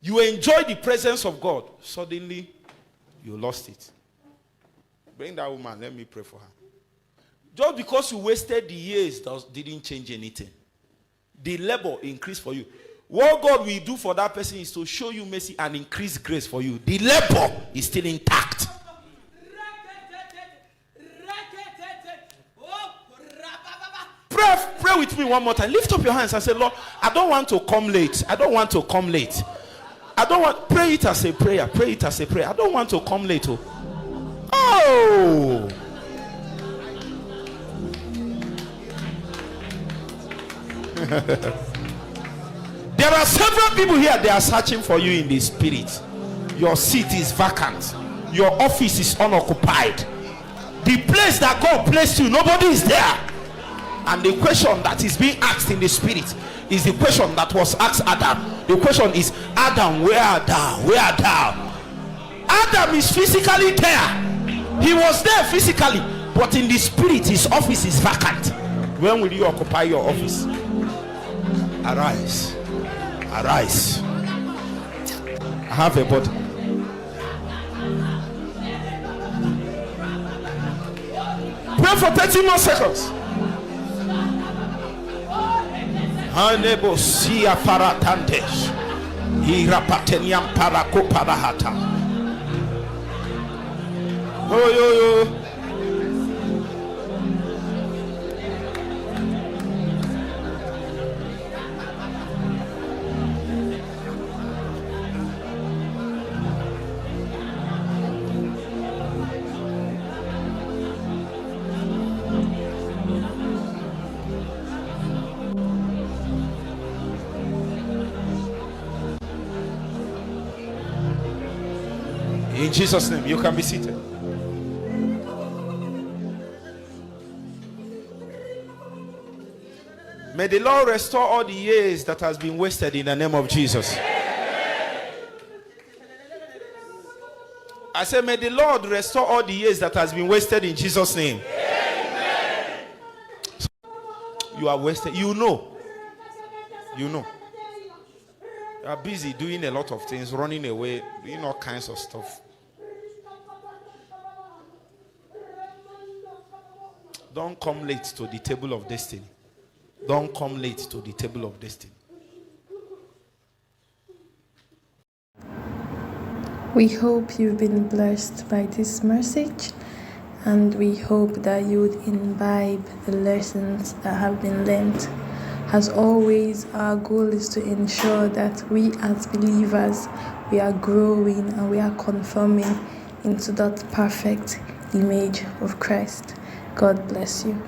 You enjoy the presence of God. Suddenly, you lost it. Bring that woman. Let me pray for her. Just because you wasted the years, didn't change anything. The labor increased for you. What God will do for that person is to show you mercy and increase grace for you. The labor is still intact. Pray with me one more time. Lift up your hands and say, Lord, I don't want to come late. I don't want to come late. Pray it as a prayer. Pray it as a prayer. I don't want to come late. Oh. There are several people here, they are searching for you in the spirit. Your seat is vacant. Your office is unoccupied. The place that God placed you, nobody is there. And the question that is being asked in the spirit is the question that was asked Adam. The question is, Adam, where art thou? Where art thou? Adam is physically there. He was there physically, but in the spirit, his office is vacant. When will you occupy your office? Arise. Arise. I have a body. Pray for 30 more seconds. Hanebo sia paratantes. Irapateniam parakoparahata. Oh yo. In Jesus' name, you can be seated. May the Lord restore all the years that has been wasted in the name of Jesus. I say, may the Lord restore all the years that has been wasted in Jesus' name. You are wasted. You know. You are busy doing a lot of things, running away, doing all kinds of stuff. Don't come late to the table of destiny. Don't come late to the table of destiny. We hope you've been blessed by this message, and we hope that you would imbibe the lessons that have been learned. As always, our goal is to ensure that we as believers, we are growing and we are conforming into that perfect image of Christ. God bless you.